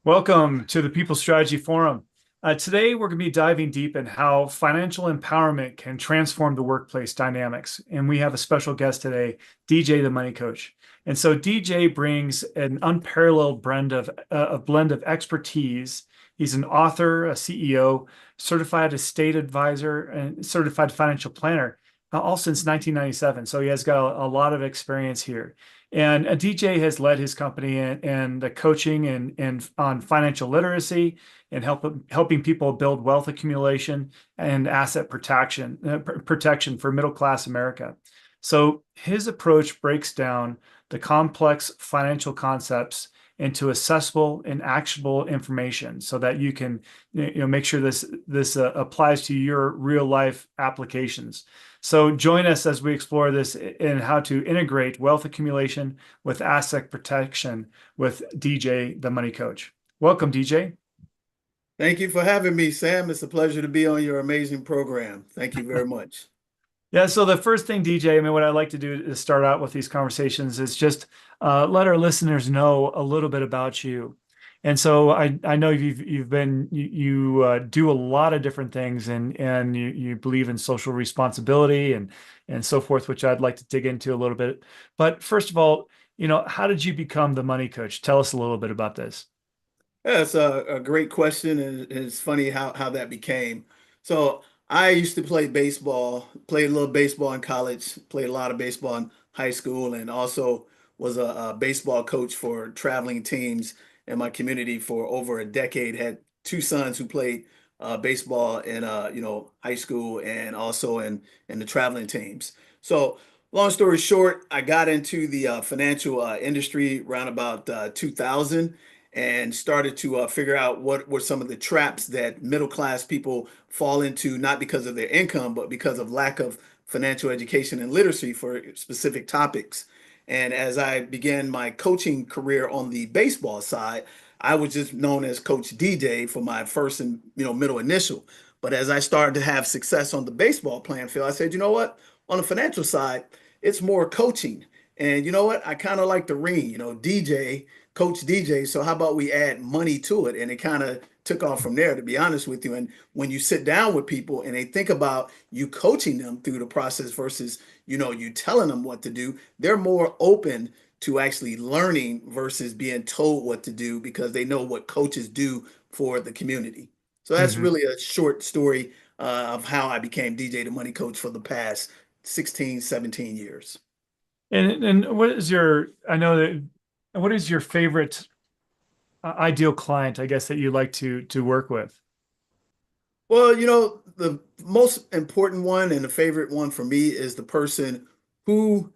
Welcome to the People Strategy Forum. Today, we're going to be diving deep in how financial empowerment can transform the workplace dynamics. And we have a special guest today, DJ, the Money Coach. And so DJ brings an unparalleled blend of expertise. He's an author, a CEO, certified estate advisor, and certified financial planner, all since 1997. So he has got a lot of experience here. And DJ has led his company in the coaching and on financial literacy and helping people build wealth accumulation and asset protection for middle class America. So his approach breaks down the complex financial concepts into accessible and actionable information so that you can make sure this applies to your real life applications. So join us as we explore this and how to integrate wealth accumulation with asset protection with DJ, the Money Coach. Welcome, DJ. Thank you for having me, Sam. It's a pleasure to be on your amazing program. Thank you very much. Yeah, so the first thing, DJ, what I like to do is start out with these conversations is just let our listeners know a little bit about you. And so I know you've been you do a lot of different things and you believe in social responsibility and so forth, which I'd like to dig into a little bit. But first of all, how did you become the money coach? Tell us a little bit about this. Yeah, it's a great question, and it's funny how that became. So I used to play baseball, played a little baseball in college, played a lot of baseball in high school, and also was a baseball coach for traveling teams in my community for over a decade. Had two sons who played baseball in high school and also in the traveling teams. So long story short, I got into the financial industry around about 2000 and started to figure out what were some of the traps that middle class people fall into, not because of their income, but because of lack of financial education and literacy for specific topics. And as I began my coaching career on the baseball side, I was just known as Coach DJ for my first and middle initial. But as I started to have success on the baseball playing field, I said, you know what? On the financial side, it's more coaching. And you know what? I kind of like the ring, DJ, Coach DJ. So how about we add money to it? And it kind of took off from there, to be honest with you. And when you sit down with people and they think about you coaching them through the process versus, you telling them what to do, they're more open to actually learning versus being told what to do because they know what coaches do for the community. So that's Mhm. really a short story of how I became DJ the Money Coach for the past 16, 17 years. And what is your, I know that, what is your favorite ideal client, I guess, that you like to work with? Well, the most important one and the favorite one for me is the person who,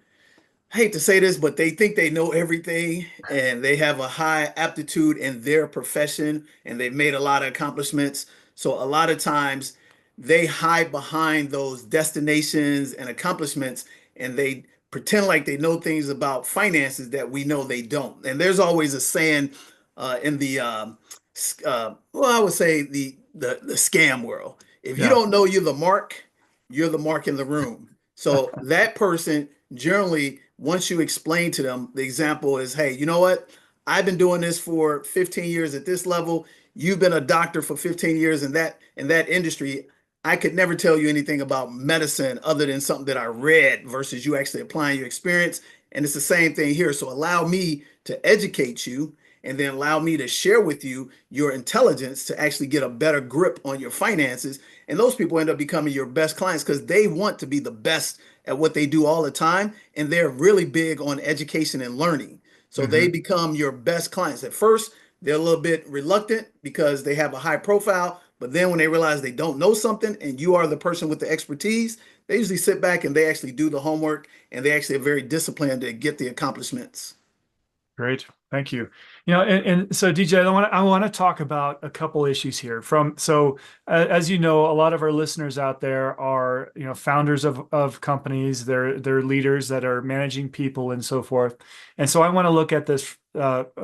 I hate to say this, but they think they know everything and they have a high aptitude in their profession and they've made a lot of accomplishments. So a lot of times they hide behind those destinations and accomplishments and they pretend like they know things about finances that we know they don't. And there's always a saying in the well, I would say the scam world. If you Yeah. don't know you're the mark in the room. So that person generally, once you explain to them, the example is, hey, you know what? I've been doing this for 15 years at this level. You've been a doctor for 15 years in that industry. I could never tell you anything about medicine other than something that I read versus you actually applying your experience. And it's the same thing here. So allow me to educate you and then allow me to share with you your intelligence to actually get a better grip on your finances. And those people end up becoming your best clients because they want to be the best at what they do all the time. And they're really big on education and learning. So they Hmm. become your best clients. At first, they're a little bit reluctant because they have a high profile. But then when they realize they don't know something and you are the person with the expertise, they usually sit back and they actually do the homework and they actually are very disciplined to get the accomplishments. Great. Thank you. And so DJ, I want to talk about a couple issues here. As you know, a lot of our listeners out there are, founders of companies. They're leaders that are managing people and so forth. And so I want to look at this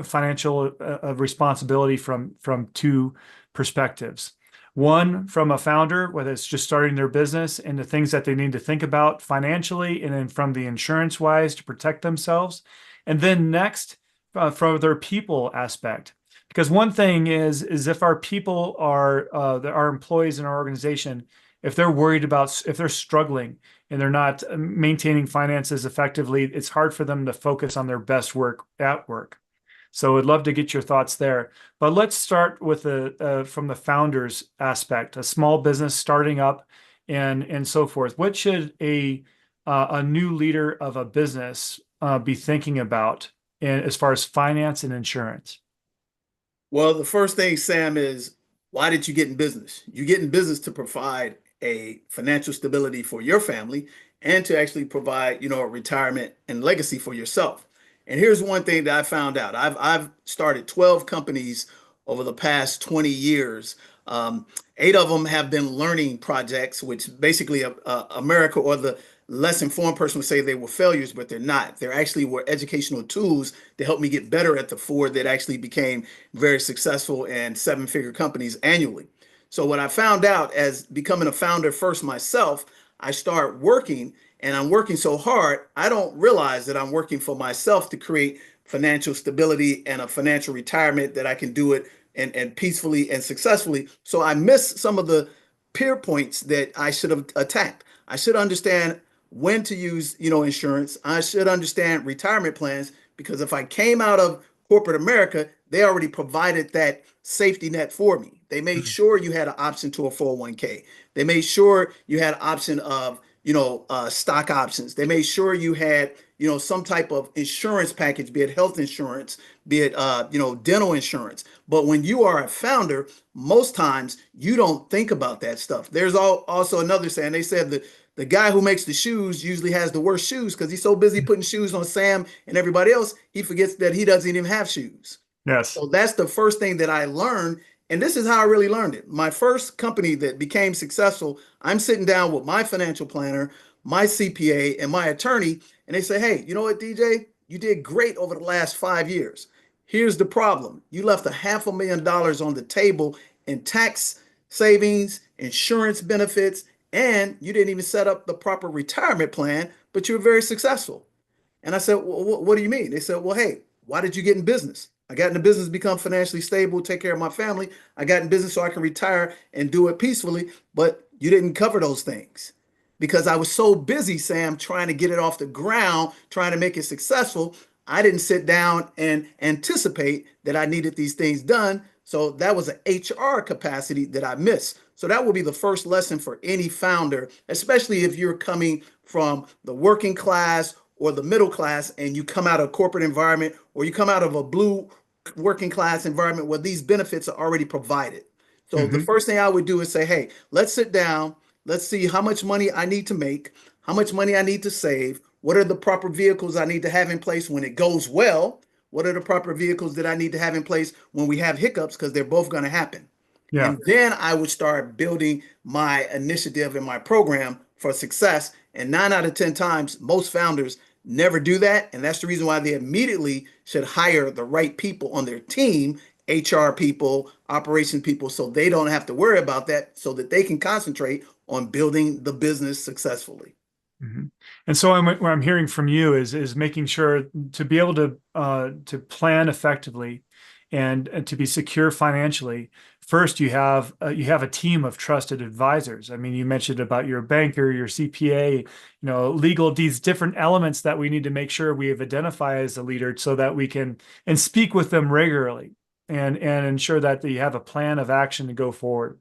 financial responsibility from two perspectives. One, from a founder, whether it's just starting their business and the things that they need to think about financially, and then from the insurance wise to protect themselves. And then next, from their people aspect, Because one thing is if our people are our employees in our organization, if they're worried about if they're struggling and they're not maintaining finances effectively, it's hard for them to focus on their best work at work. So I'd love to get your thoughts there. But let's start with from the founders aspect, a small business starting up and so forth. What should a new leader of a business be thinking about as far as finance and insurance? Well, the first thing, Sam, is why did you get in business? You get in business to provide a financial stability for your family and to actually provide, a retirement and legacy for yourself. And here's one thing that I found out. I've started 12 companies over the past 20 years. Eight of them have been learning projects, which basically America or the less informed person would say they were failures, but they're not. They're actually were educational tools to help me get better at the four that actually became very successful and seven-figure companies annually. So what I found out as becoming a founder first myself, I start working and I'm working so hard, I don't realize that I'm working for myself to create financial stability and a financial retirement that I can do it and peacefully and successfully. So I miss some of the peer points that I should have attacked. I should understand when to use, insurance. I should understand retirement plans because if I came out of corporate America, they already provided that safety net for me. They made sure you had an option to a 401k. They made sure you had an option of, stock options. They made sure you had, some type of insurance package, be it health insurance, be it, dental insurance. But when you are a founder, most times you don't think about that stuff. There's also another saying. They said that the guy who makes the shoes usually has the worst shoes because he's so busy putting shoes on Sam and everybody else, he forgets that he doesn't even have shoes. Yes. So that's the first thing that I learned. And this is how I really learned it. My first company that became successful, I'm sitting down with my financial planner, my CPA, and my attorney, and they say, hey, you know what, DJ? You did great over the last 5 years. Here's the problem. You left $500,000 on the table in tax savings, insurance benefits, and you didn't even set up the proper retirement plan, but you were very successful. And I said, well, what do you mean? They said, well, hey, why did you get in business? I got in the business to become financially stable, take care of my family. I got in business so I can retire and do it peacefully, but you didn't cover those things because I was so busy, Sam, trying to get it off the ground, trying to make it successful. I didn't sit down and anticipate that I needed these things done. So that was an HR capacity that I missed. So that will be the first lesson for any founder, especially if you're coming from the working class or the middle class and you come out of a corporate environment or you come out of a blue working class environment where these benefits are already provided. So the Hmm. first thing I would do is say, hey, let's sit down. Let's see how much money I need to make, how much money I need to save. What are the proper vehicles I need to have in place when it goes well? What are the proper vehicles that I need to have in place when we have hiccups? Because they're both going to happen. Yeah. And then I would start building my initiative and my program for success. And 9 out of 10 times, most founders never do that. And that's the reason why they immediately should hire the right people on their team, HR people, operation people, so they don't have to worry about that, so that they can concentrate on building the business successfully. Mhm. And so what I'm hearing from you is making sure to be able to plan effectively and to be secure financially. First, you have a team of trusted advisors. I mean, you mentioned about your banker, your CPA, legal, these different elements that we need to make sure we have identified as a leader so that we can and speak with them regularly and ensure that you have a plan of action to go forward.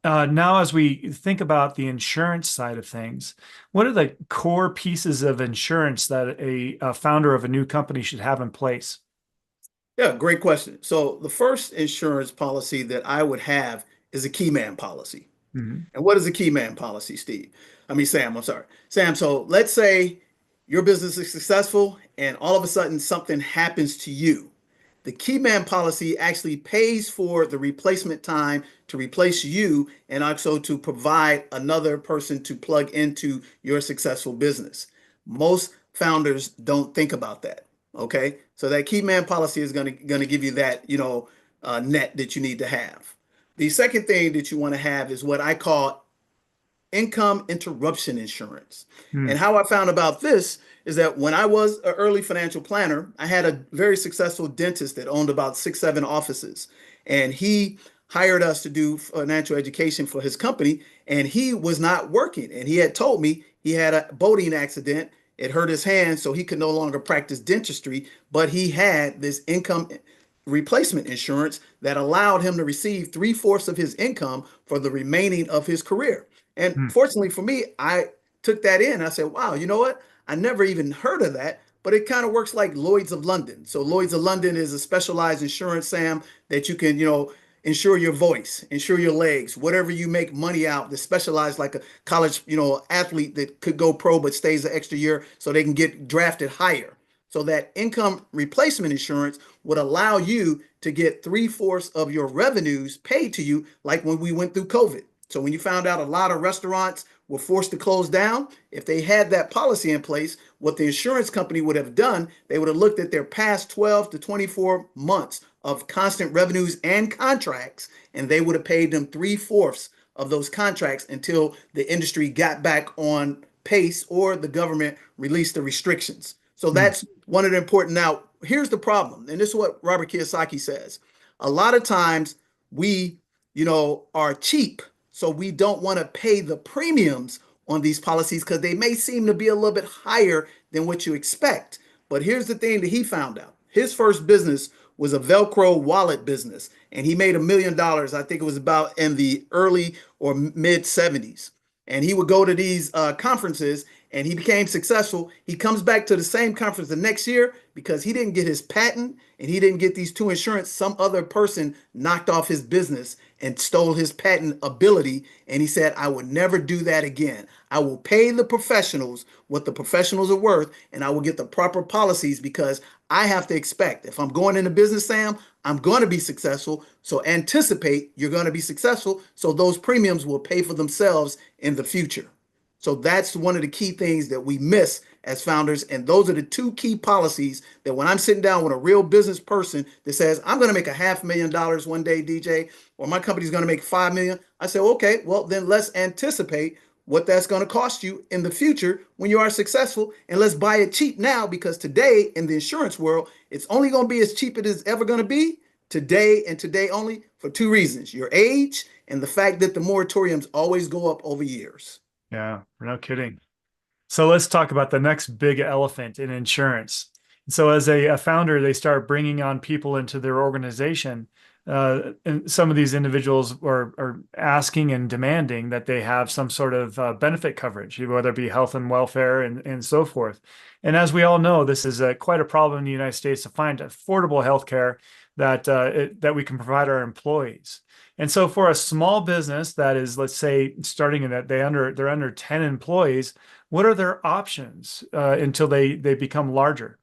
Now, as we think about the insurance side of things, what are the core pieces of insurance that a founder of a new company should have in place? Yeah, great question. So the first insurance policy that I would have is a key man policy. Mhm. And what is a key man policy, Steve? I mean, Sam, I'm sorry. Sam, so let's say your business is successful and all of a sudden something happens to you. The key man policy actually pays for the replacement time to replace you and also to provide another person to plug into your successful business. Most founders don't think about that. Okay. So that key man policy is going to give you that, net that you need to have. The second thing that you want to have is what I call income interruption insurance. Hmm. And how I found about this is that when I was an early financial planner, I had a very successful dentist that owned about six, seven offices. And he hired us to do financial education for his company. And he was not working. And he had told me he had a boating accident. It hurt his hand, so he could no longer practice dentistry. But he had this income replacement insurance that allowed him to receive three-fourths of his income for the remaining of his career. And Hmm. fortunately for me, I took that in. I said, wow, you know what? I never even heard of that, but it kind of works like Lloyd's of London. So Lloyd's of London is a specialized insurance, Sam, that you can, insure your voice, insure your legs, whatever you make money out. That's specialized like a college, athlete that could go pro but stays an extra year so they can get drafted higher. So that income replacement insurance would allow you to get three-fourths of your revenues paid to you, like when we went through COVID. So when you found out a lot of restaurants were forced to close down, if they had that policy in place, what the insurance company would have done, they would have looked at their past 12 to 24 months of constant revenues and contracts, and they would have paid them three-fourths of those contracts until the industry got back on pace or the government released the restrictions. So Hmm. that's one of the important. Now, here's the problem, and this is what Robert Kiyosaki says. A lot of times we, are cheap, so we don't want to pay the premiums on these policies because they may seem to be a little bit higher than what you expect. But here's the thing that he found out. His first business was a Velcro wallet business, and he made $1 million. I think it was about in the early or mid 70s. And he would go to these conferences and he became successful. He comes back to the same conference the next year because he didn't get his patent and he didn't get these two insurance. Some other person knocked off his business and stole his patent ability. And he said, I would never do that again. I will pay the professionals what the professionals are worth, and I will get the proper policies because I have to expect if I'm going into business, Sam, I'm going to be successful. So anticipate you're going to be successful. So those premiums will pay for themselves in the future. So that's one of the key things that we miss as founders. And those are the two key policies that when I'm sitting down with a real business person that says, I'm going to make $500,000 one day, DJ, or my company's going to make 5 million. I say, okay, well, then let's anticipate what that's going to cost you in the future when you are successful. And let's buy it cheap now because today in the insurance world, it's only going to be as cheap as it's ever going to be today and today only for two reasons, your age and the fact that the moratoriums always go up over years. Yeah, no kidding. So let's talk about the next big elephant in insurance. So as a founder, they start bringing on people into their organization. And some of these individuals are asking and demanding that they have some sort of benefit coverage, whether it be health and welfare and so forth. And as we all know, this is quite a problem in the United States to find affordable health care that we can provide our employees. And so for a small business that is, let's say, starting in that they're under 10 employees, what are their options until they become larger?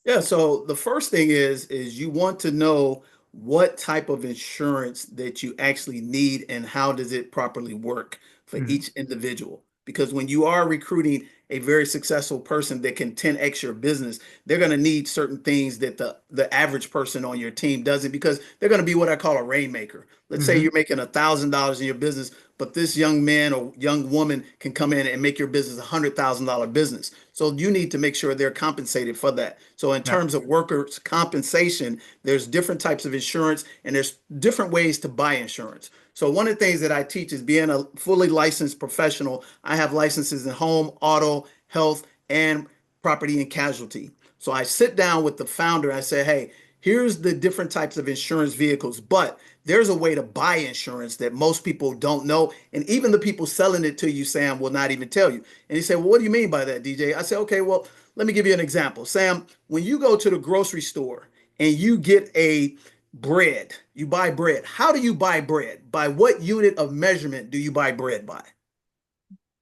Yeah, so the first thing is you want to know what type of insurance that you actually need and how does it properly work for Mhm. each individual. Because when you are recruiting a very successful person that can 10x your business, they're going to need certain things that the average person on your team doesn't because they're going to be what I call a rainmaker. Let's say Mhm. you're making $1,000 in your business, but this young man or young woman can come in and make your business $100,000 business. So you need to make sure they're compensated for that. So in Yeah. terms of workers' compensation, there's different types of insurance and there's different ways to buy insurance. So one of the things that I teach is being a fully licensed professional. I have licenses in home, auto, health, and property and casualty. So I sit down with the founder. I say, hey, here's the different types of insurance vehicles, but there's a way to buy insurance that most people don't know. And even the people selling it to you, Sam, will not even tell you. And he said, well, what do you mean by that, DJ? I said, okay, well, let me give you an example. Sam, when you go to the grocery store and you get a bread, you buy bread. How do you buy bread? By what unit of measurement do you buy bread by?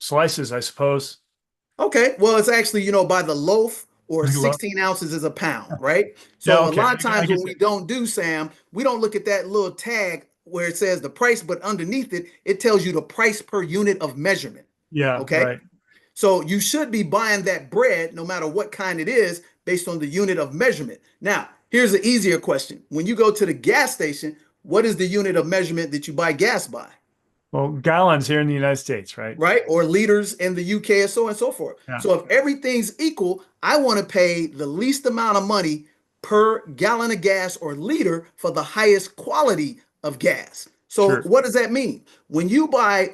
Slices, I suppose. Okay, well, it's actually, by the loaf or 16 ounces is a pound, right? Yeah, So a okay. lot of I times when get we that. don't do, Sam, we don't look at that little tag where it says the price, but underneath it, it tells you the price per unit of measurement. Yeah, Okay. right. So you should be buying that bread, no matter what kind it is, based on the unit of measurement. Now, here's an easier question. When you go to the gas station, what is the unit of measurement that you buy gas by? Well, gallons here in the United States, right? right? Or liters in the UK and so on and so forth. Yeah, So if everything's equal, I want to pay the least amount of money per gallon of gas or liter for the highest quality of gas. So sure. what does that mean? When you buy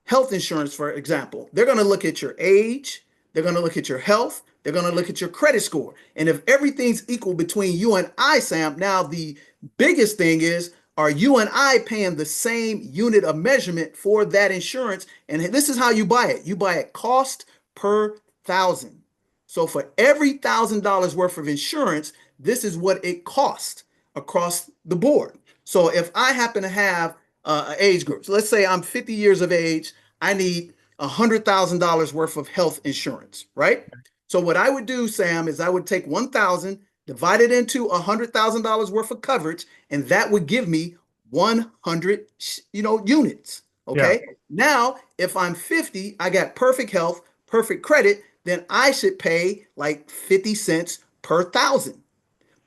health insurance, for example, they're going to look at your age, they're going to look at your health, they're going to look at your credit score. And if everything's equal between you and I, Sam, now the biggest thing is, are you and I paying the same unit of measurement for that insurance? And this is how you buy it. You buy it cost per thousand. So for every $1,000 worth of insurance, this is what it costs across the board. So if I happen to have an age group, so let's say I'm 50 years of age, I need $100,000 worth of health insurance, right? So what I would do, Sam, is I would take 1,000, divide it into $100,000 worth of coverage, and that would give me 100, units. Yeah, Okay. Now, if I'm 50, I got perfect health, perfect credit, then I should pay like 50 cents per thousand.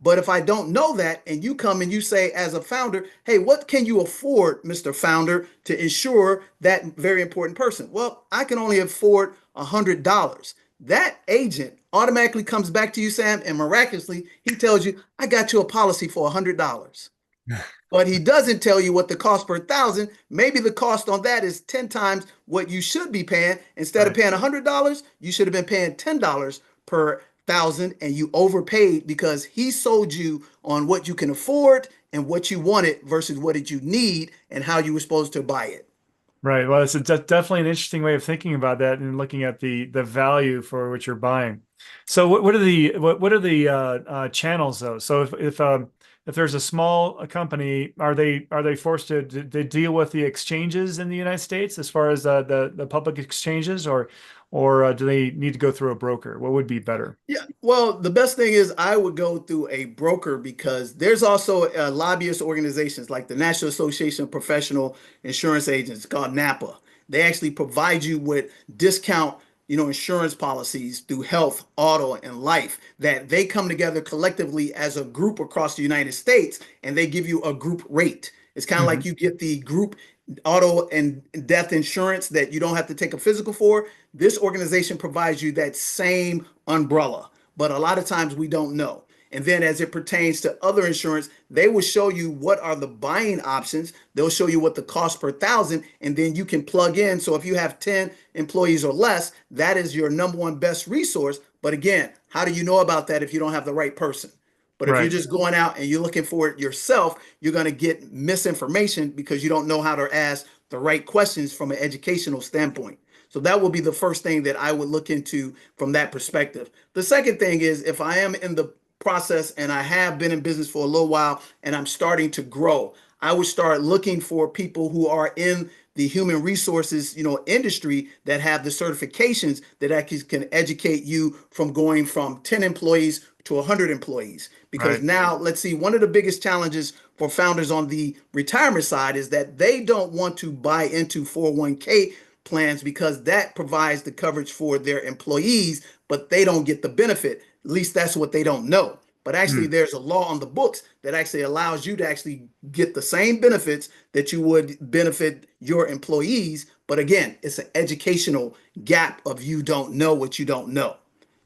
But if I don't know that, and you come and you say, as a founder, hey, what can you afford, Mr. Founder, to insure that very important person? Well, I can only afford $100. That agent automatically comes back to you, Sam, and miraculously, he tells you, I got you a policy for $100. But he doesn't tell you what the cost per thousand. Maybe the cost on that is 10 times what you should be paying. Instead of right. paying $100, you should have been paying $10 per thousand, and you overpaid because he sold you on what you can afford and what you wanted versus what did you need and how you were supposed to buy it. Right. Well, it's definitely an interesting way of thinking about that and looking at the value for what you're buying. So what are the channels though? So if there's a small company, are they forced to deal with the exchanges in the United States as far as the public exchanges, or do they need to go through a broker? What would be better? Yeah, well, the best thing is I would go through a broker because there's also lobbyist organizations like the National Association of Professional Insurance Agents called NAPA. They actually provide you with discount, insurance policies through health, auto, and life that they come together collectively as a group across the United States and they give you a group rate. It's kind of like Hmm. you get the group auto and death insurance that you don't have to take a physical for. This organization provides you that same umbrella, but a lot of times we don't know. And then as it pertains to other insurance, they will show you what are the buying options. They'll show you what the cost per thousand, and then you can plug in. So if you have 10 employees or less, that is your number one best resource. But again, how do you know about that if you don't have the right person? But if you're Right. just going out and you're looking for it yourself, you're going to get misinformation because you don't know how to ask the right questions from an educational standpoint. So that will be the first thing that I would look into from that perspective. The second thing is if I am in the process and I have been in business for a little while and I'm starting to grow, I would start looking for people who are in the human resources, industry that have the certifications that actually can educate you from going from 10 employees to 100 employees. Because Right. now, let's see, one of the biggest challenges for founders on the retirement side is that they don't want to buy into 401k plans because that provides the coverage for their employees, but they don't get the benefit. At least that's what they don't know. But actually, Hmm. there's a law on the books that actually allows you to actually get the same benefits that you would benefit your employees. But again, it's an educational gap of you don't know what you don't know.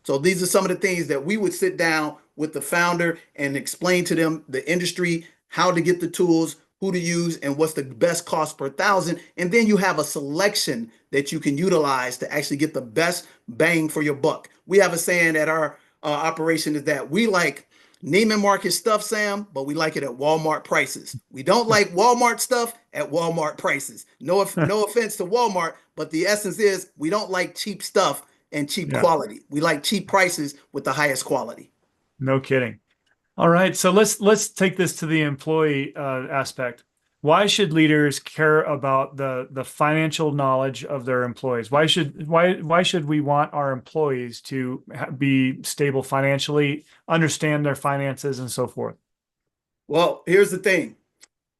So these are some of the things that we would sit down with the founder and explain to them the industry, how to get the tools, who to use, and what's the best cost per thousand. And then you have a selection that you can utilize to actually get the best bang for your buck. We have a saying at our operation is that we like Neiman Marcus stuff, Sam, but we like it at Walmart prices. We don't like Walmart stuff at Walmart prices. No offense to Walmart, but the essence is we don't like cheap stuff and cheap Yeah. quality. We like cheap prices with the highest quality. No kidding. All right, so let's take this to the employee aspect. Why should leaders care about the financial knowledge of their employees? Why should we want our employees to be stable financially, understand their finances, and so forth? Well, here's the thing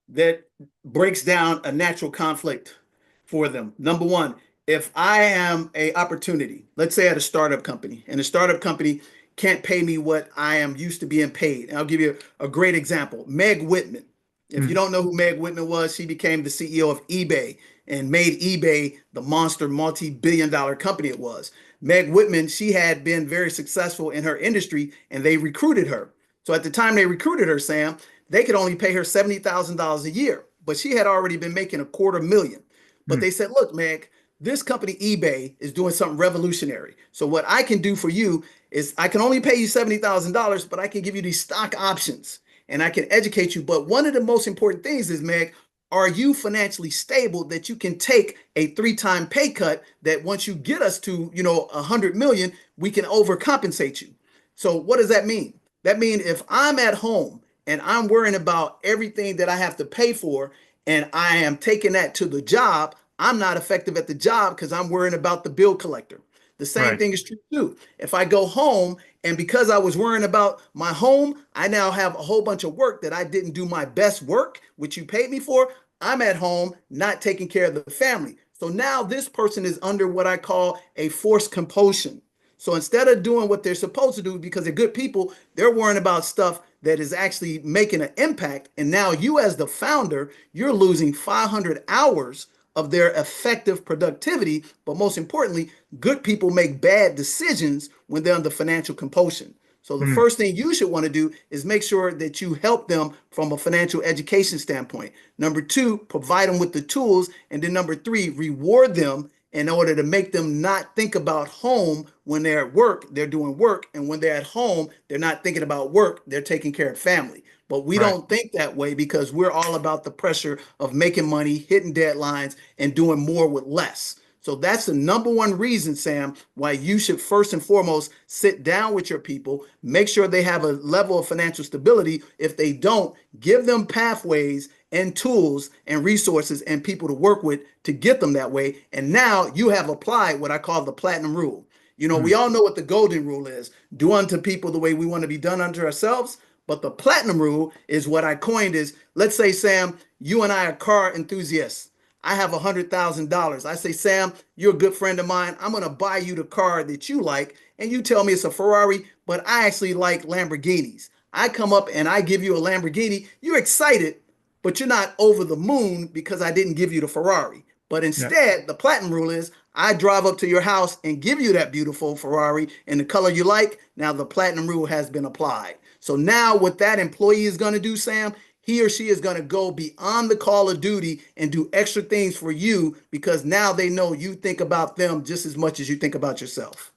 that breaks down a natural conflict for them. Number one, if I am a opportunity, let's say at a startup company, and the startup company can't pay me what I am used to being paid. And I'll give you a great example. Meg Whitman. If you Mm, don't know who Meg Whitman was, she became the CEO of eBay and made eBay the monster multi-billion dollar company it was. Meg Whitman, she had been very successful in her industry and they recruited her. So at the time they recruited her, Sam, they could only pay her $70,000 a year, but she had already been making a quarter million. But Hmm. they said, look, Meg, this company eBay is doing something revolutionary. So what I can do for you is I can only pay you $70,000, but I can give you these stock options and I can educate you. But one of the most important things is, Meg, are you financially stable that you can take a three-time pay cut that once you get us to, 100 million, we can overcompensate you. So what does that mean? That means if I'm at home and I'm worrying about everything that I have to pay for and I am taking that to the job, I'm not effective at the job because I'm worrying about the bill collector. The same Right. thing is true too. If I go home and because I was worrying about my home, I now have a whole bunch of work that I didn't do my best work, which you paid me for. I'm at home not taking care of the family. So now this person is under what I call a forced compulsion. So instead of doing what they're supposed to do because they're good people, they're worrying about stuff that is actually making an impact. And now you, as the founder, you're losing 500 hours of their effective productivity. But most importantly, good people make bad decisions when they're under financial compulsion. So the Hmm. first thing you should want to do is make sure that you help them from a financial education standpoint. Number two, provide them with the tools. And then number three, reward them in order to make them not think about home when they're at work, they're doing work. And when they're at home, they're not thinking about work, they're taking care of family. But we Right. don't think that way because we're all about the pressure of making money, hitting deadlines, and doing more with less. So that's the number one reason, Sam, why you should first and foremost sit down with your people, make sure they have a level of financial stability. If they don't, give them pathways and tools and resources and people to work with to get them that way. And now you have applied what I call the platinum rule. Hmm. We all know what the golden rule is: do unto people the way we want to be done unto ourselves. But the platinum rule is what I coined is, let's say, Sam, you and I are car enthusiasts. I have $100,000. I say, Sam, you're a good friend of mine. I'm going to buy you the car that you like. And you tell me it's a Ferrari, but I actually like Lamborghinis. I come up and I give you a Lamborghini. You're excited, but you're not over the moon because I didn't give you the Ferrari. But Yeah. instead, the platinum rule is I drive up to your house and give you that beautiful Ferrari in the color you like. Now the platinum rule has been applied. So now what that employee is going to do, Sam, he or she is going to go beyond the call of duty and do extra things for you because now they know you think about them just as much as you think about yourself.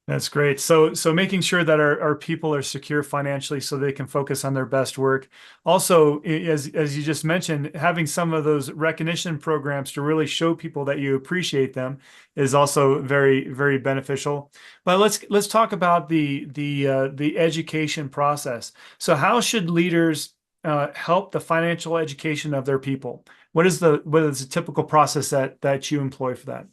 That's great. So making sure that our people are secure financially so they can focus on their best work. Also, as you just mentioned, having some of those recognition programs to really show people that you appreciate them is also very, very beneficial. But let's talk about the education process. So how should leaders help the financial education of their people? What is the typical process that you employ for that?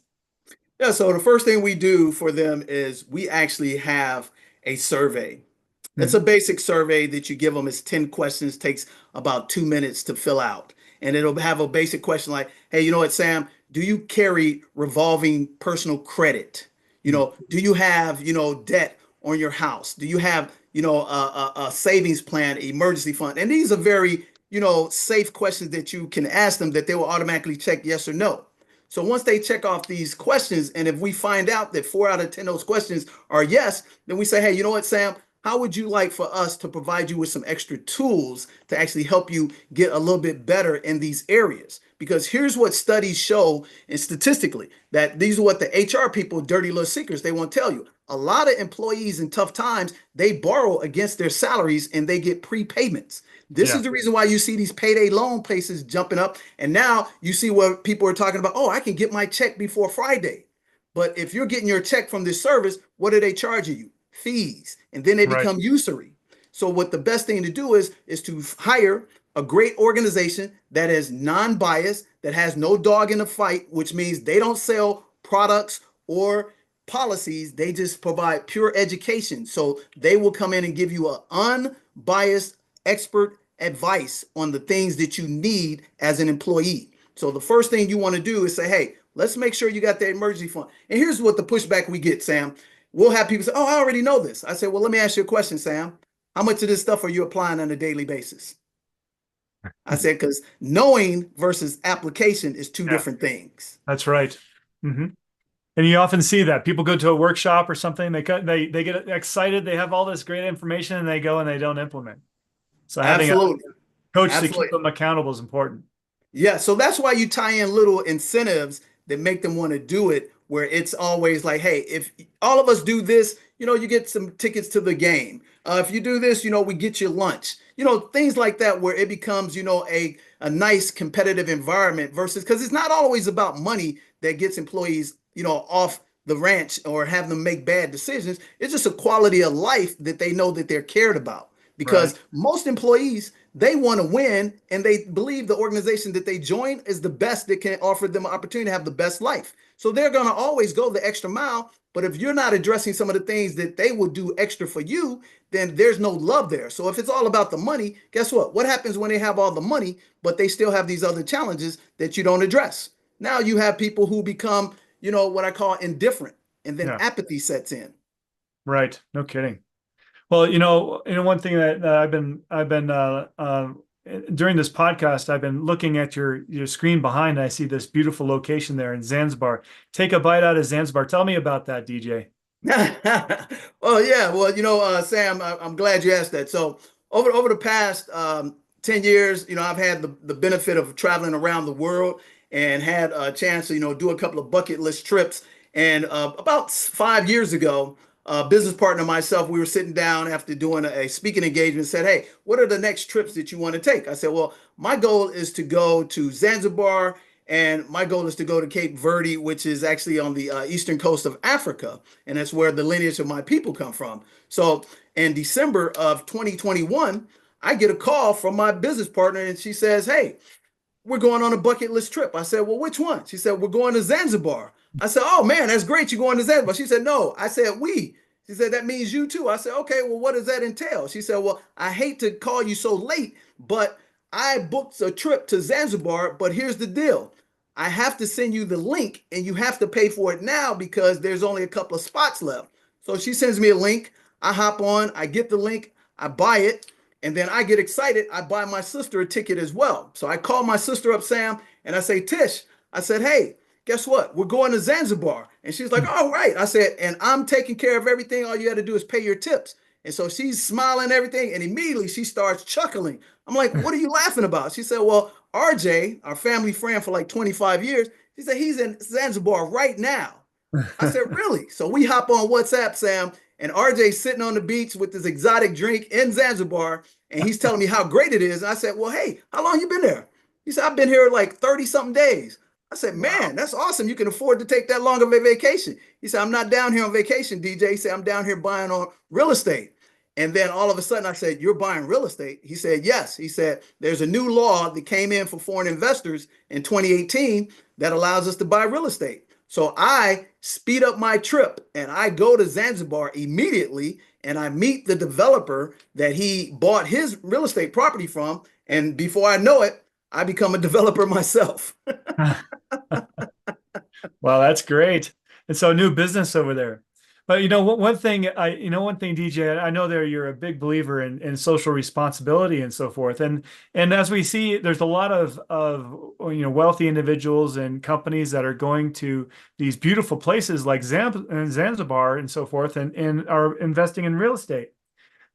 Yeah, so the first thing we do for them is we actually have a survey. It's Hmm. a basic survey that you give them. It's 10 questions, takes about 2 minutes to fill out. And it'll have a basic question like, hey, you know what, Sam, do you carry revolving personal credit? Hmm. Do you have, debt on your house? Do you have, a savings plan, emergency fund? And these are very, safe questions that you can ask them that they will automatically check yes or no. So once they check off these questions, and if we find out that 4 out of 10 of those questions are yes, then we say, hey, you know what, Sam, how would you like for us to provide you with some extra tools to actually help you get a little bit better in these areas? Because here's what studies show, and statistically, that these are what the HR people, dirty little secrets, they won't tell you. A lot of employees in tough times, they borrow against their salaries and they get prepayments. This Yeah. is the reason why you see these payday loan places jumping up. And now you see what people are talking about. Oh, I can get my check before Friday. But if you're getting your check from this service, what are they charging you? Fees. And then they Right. become usury. So what the best thing to do is to hire a great organization that is non-biased, that has no dog in the fight, which means they don't sell products or policies. They just provide pure education. So they will come in and give you an unbiased expert advice on the things that you need as an employee. So the first thing you want to do is say, hey, let's make sure you got that emergency fund. And here's what the pushback we get, Sam. We'll have people say, oh, I already know this. I say, well, let me ask you a question, Sam. How much of this stuff are you applying on a daily basis? I said, because knowing versus application is two Yeah, different things. that's right. Hmm. And you often see that people go to a workshop or something, they get excited, they have all this great information, and they go and they don't implement. So having a Absolutely. coach to keep Absolutely. them accountable is important. Yeah, so that's why you tie in little incentives that make them want to do it, where it's always like, hey, if all of us do this, you get some tickets to the game. If you do this, we get you lunch. Things like that, where it becomes, a nice competitive environment versus because it's not always about money that gets employees, off the ranch or have them make bad decisions. It's just a quality of life that they know that they're cared about Right. because most employees they want to win and they believe the organization that they join is the best that can offer them an opportunity to have the best life. So they're going to always go the extra mile. But if you're not addressing some of the things that they will do extra for you, then there's no love there. So if it's all about the money, guess what? What happens when they have all the money, but they still have these other challenges that you don't address? Now you have people who become, what I call indifferent, and then Yeah. apathy sets in. Right. No kidding. Well, one thing that I've been during this podcast, I've been looking at your screen behind. And I see this beautiful location there in Zanzibar. Take a bite out of Zanzibar. Tell me about that, DJ. Well, yeah. Well, Sam, I'm glad you asked that. So over the past 10 years, I've had the benefit of traveling around the world and had a chance to, do a couple of bucket list trips. And about 5 years ago, a business partner and myself, we were sitting down after doing a speaking engagement and said, hey, what are the next trips that you want to take? I said, well, my goal is to go to Zanzibar and my goal is to go to Cape Verde, which is actually on the eastern coast of Africa. And that's where the lineage of my people come from. So in December of 2021, I get a call from my business partner and she says, hey, we're going on a bucket list trip. I said, well, which one? She said, we're going to Zanzibar. I said, oh man, that's great. You're going to Zanzibar. She said, no. I said, we. She said, that means you too. I said, okay, well, what does that entail? She said, well, I hate to call you so late, but I booked a trip to Zanzibar, but here's the deal. I have to send you the link and you have to pay for it now because there's only a couple of spots left. So she sends me a link. I hop on, I get the link, I buy it. And then I get excited. I buy my sister a ticket as well. So I call my sister up, Sam, and I say, Tish, I said, hey, guess what? We're going to Zanzibar. And she's like, all right. I said, and I'm taking care of everything. All you got to do is pay your tips. And so she's smiling and everything. And immediately she starts chuckling. I'm like, what are you laughing about? She said, well, RJ, our family friend for like 25 years, she said, he's in Zanzibar right now. I said, really? So we hop on WhatsApp, Sam, and RJ's sitting on the beach with this exotic drink in Zanzibar, and he's telling me how great it is. And I said, well, hey, how long you been there? He said, I've been here like 30 something days. I said, man, Wow. that's awesome. You can afford to take that long of a vacation. He said, I'm not down here on vacation, DJ. He said, I'm down here buying on real estate. And then all of a sudden I said, you're buying real estate? He said, yes. He said, there's a new law that came in for foreign investors in 2018 that allows us to buy real estate. So I speed up my trip and I go to Zanzibar immediately and I meet the developer that he bought his real estate property from. And before I know it, I become a developer myself. Well, that's great. And so new business over there. But one thing, DJ, I know there you're a big believer in social responsibility and so forth. And as we see, there's a lot of wealthy individuals and companies that are going to these beautiful places like Zanzibar and so forth, and are investing in real estate.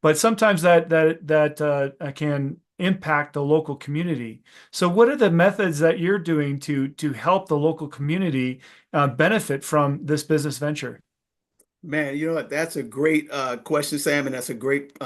But sometimes that can impact the local community. So, what are the methods that you're doing to help the local community benefit from this business venture? Man, you know what? That's a great question, Sam, and that's a great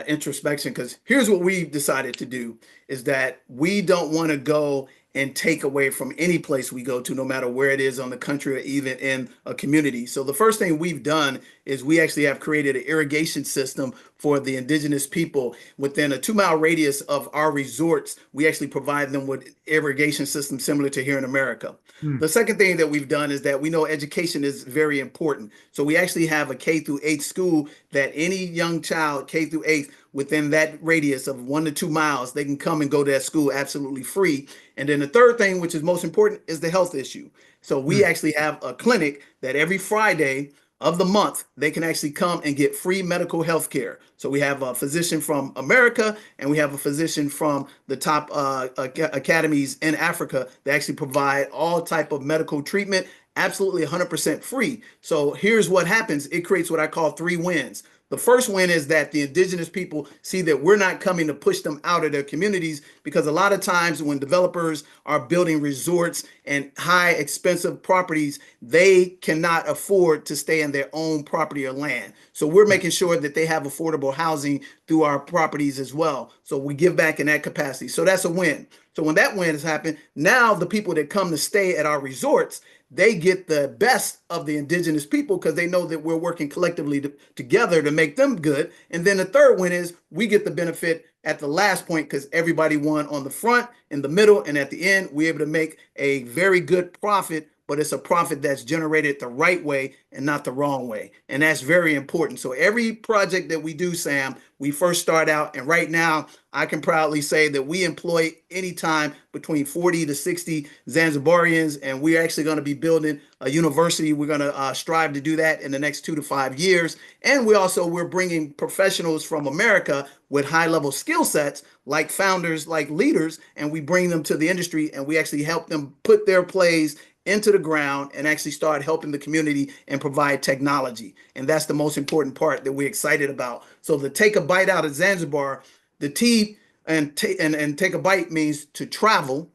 introspection. Because here's what we've decided to do: is that we don't want to go and take away from any place we go to, no matter where it is on the country or even in a community. So the first thing we've done is we actually have created an irrigation system for the indigenous people within a 2 mile radius of our resorts. We actually provide them with irrigation systems similar to here in America. Hmm. The second thing that we've done is that we know education is very important. So we actually have a K through 8 school that any young child, K through 8, within that radius of 1 to 2 miles, they can come and go to that school absolutely free. And then the third thing, which is most important, is the health issue. So we Hmm. actually have a clinic that every Friday of the month, they can actually come and get free medical health care. So we have a physician from America and we have a physician from the top academies in Africa that actually provide all type of medical treatment absolutely 100% free. So here's what happens. It creates what I call three wins. The first win is that the indigenous people see that we're not coming to push them out of their communities, because a lot of times when developers are building resorts and high expensive properties, they cannot afford to stay in their own property or land. So we're making sure that they have affordable housing through our properties as well. So we give back in that capacity. So that's a win. So when that win has happened, now the people that come to stay at our resorts, they get the best of the indigenous people because they know that we're working collectively together to make them good. And then the third one is we get the benefit at the last point because everybody won on the front, in the middle, and at the end. We're able to make a very good profit, but it's a profit that's generated the right way and not the wrong way. And that's very important. So every project that we do, Sam, we first start out, and right now I can proudly say that we employ anytime between 40 to 60 Zanzibarians, and we're actually going to be building a university. We're going to strive to do that in the next 2 to 5 years. And we're bringing professionals from America with high level skill sets like founders, like leaders, and we bring them to the industry and we actually help them put their plays into the ground and actually start helping the community and provide technology. And that's the most important part that we're excited about. So to take a bite out of Zanzibar, the T and take a bite means to travel.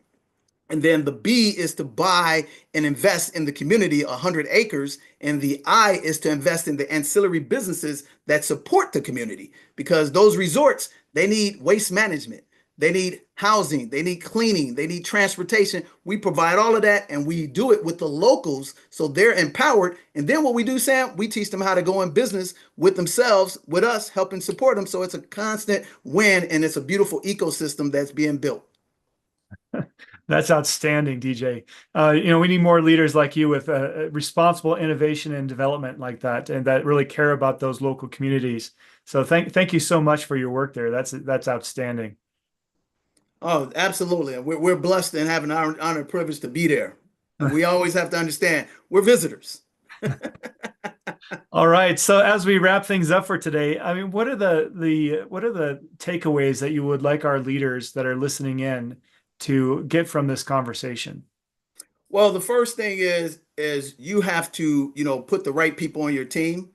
And then the B is to buy and invest in the community, 100 acres. And the I is to invest in the ancillary businesses that support the community, because those resorts, they need waste management. They need housing, they need cleaning, they need transportation. We provide all of that and we do it with the locals so they're empowered. And then what we do, Sam, we teach them how to go in business with themselves, with us, helping support them. So it's a constant win and it's a beautiful ecosystem that's being built. That's outstanding, DJ. We need more leaders like you with responsible innovation and development like that, and that really care about those local communities. So thank you so much for your work there. That's outstanding. Oh, absolutely. And we're blessed and have an honor and privilege to be there. And we always have to understand we're visitors. All right. So as we wrap things up for today, I mean, what are the takeaways that you would like our leaders that are listening in to get from this conversation? Well, the first thing is you have to, put the right people on your team.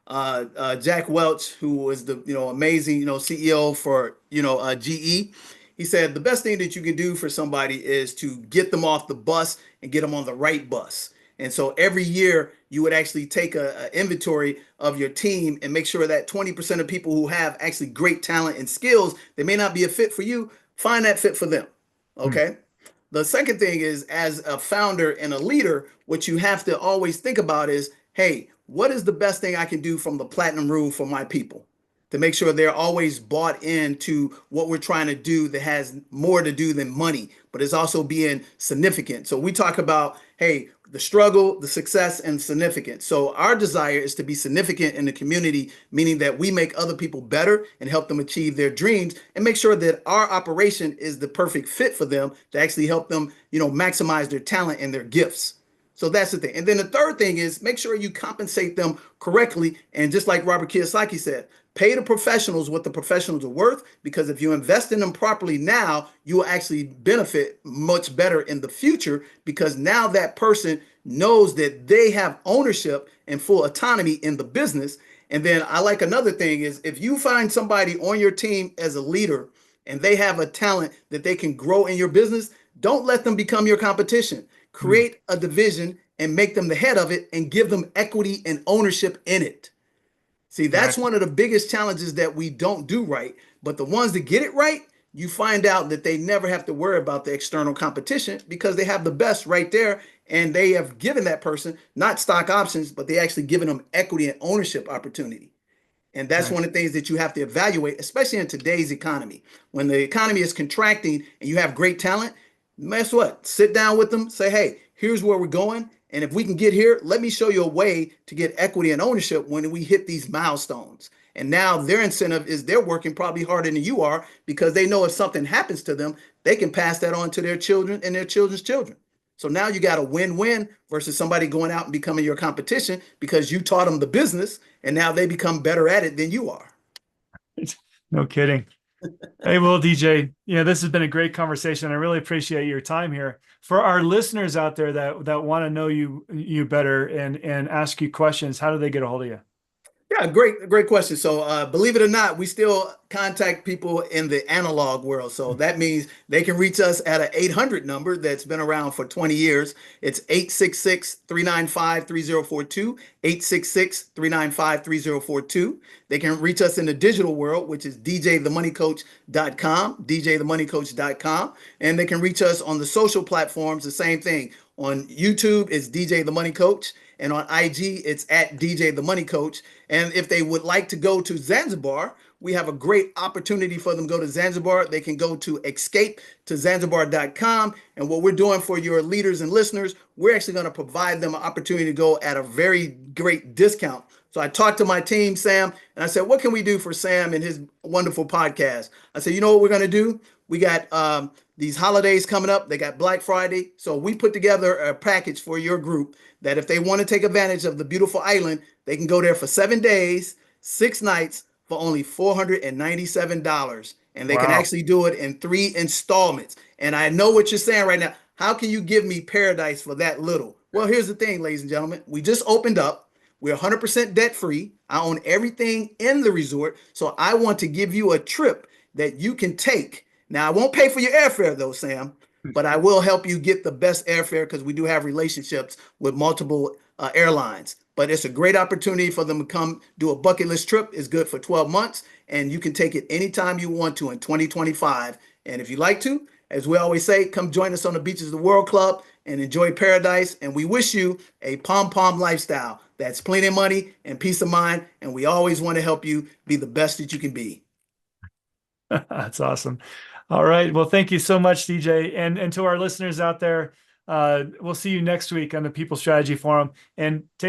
Jack Welch, who was the amazing CEO for GE, he said the best thing that you can do for somebody is to get them off the bus and get them on the right bus. And so every year you would actually take a inventory of your team and make sure that 20% of people who have actually great talent and skills, they may not be a fit for you, find that fit for them. Hmm. Okay. The second thing is, as a founder and a leader, what you have to always think about is, hey, what is the best thing I can do from the platinum rule for my people to make sure they're always bought into what we're trying to do that has more to do than money, but it's also being significant. So we talk about, hey, the struggle, the success, and significance. So our desire is to be significant in the community, meaning that we make other people better and help them achieve their dreams and make sure that our operation is the perfect fit for them to actually help them, maximize their talent and their gifts. So that's the thing. And then the third thing is make sure you compensate them correctly. And just like Robert Kiyosaki said, pay the professionals what the professionals are worth, because if you invest in them properly now, you will actually benefit much better in the future, because now that person knows that they have ownership and full autonomy in the business. And then I like another thing is if you find somebody on your team as a leader and they have a talent that they can grow in your business, don't let them become your competition. Hmm. Create a division and make them the head of it and give them equity and ownership in it. See, that's Right. one of the biggest challenges that we don't do right. But the ones that get it right, you find out that they never have to worry about the external competition because they have the best right there. And they have given that person not stock options, but they actually given them equity and ownership opportunity. And that's Right. one of the things that you have to evaluate, especially in today's economy. When the economy is contracting and you have great talent, guess what? Sit down with them, say, hey, here's where we're going. And if we can get here, let me show you a way to get equity and ownership when we hit these milestones. And now their incentive is they're working probably harder than you are because they know if something happens to them, they can pass that on to their children and their children's children. So now you got a win-win versus somebody going out and becoming your competition because you taught them the business and now they become better at it than you are. No kidding. Hey, well, DJ, this has been a great conversation. I really appreciate your time here. For our listeners out there that want to know you better and ask you questions, how do they get a hold of you? Yeah, great question. So, believe it or not, we still contact people in the analog world. So that means they can reach us at an 800 number that's been around for 20 years. It's 866-395-3042, 866-395-3042. They can reach us in the digital world, which is djthemoneycoach.com, djthemoneycoach.com. And they can reach us on the social platforms, the same thing. On YouTube, it's DJ the Money Coach. And on IG, it's at DJ the Money Coach. And if they would like to go to Zanzibar, we have a great opportunity for them to go to Zanzibar. They can go to escape to Zanzibar.com. And what we're doing for your leaders and listeners, we're actually going to provide them an opportunity to go at a very great discount. So I talked to my team, Sam, and I said, what can we do for Sam and his wonderful podcast? I said, you know what we're going to do? We got these holidays coming up. They got Black Friday. So we put together a package for your group that if they want to take advantage of the beautiful island, they can go there for 7 days, 6 nights for only $497. And they can Wow. actually do it in 3 installments. And I know what you're saying right now. How can you give me paradise for that little? Well, here's the thing, ladies and gentlemen. We just opened up. We're 100% debt free. I own everything in the resort. So I want to give you a trip that you can take. Now, I won't pay for your airfare, though, Sam, but I will help you get the best airfare because we do have relationships with multiple airlines. But it's a great opportunity for them to come do a bucket list trip. It's good for 12 months, and you can take it anytime you want to in 2025. And if you like to, as we always say, come join us on the Beaches of the World Club and enjoy paradise. And we wish you a pom-pom lifestyle that's plenty of money and peace of mind. And we always want to help you be the best that you can be. That's awesome. All right. Well, thank you so much, DJ. And to our listeners out there, we'll see you next week on the People Strategy Forum. And take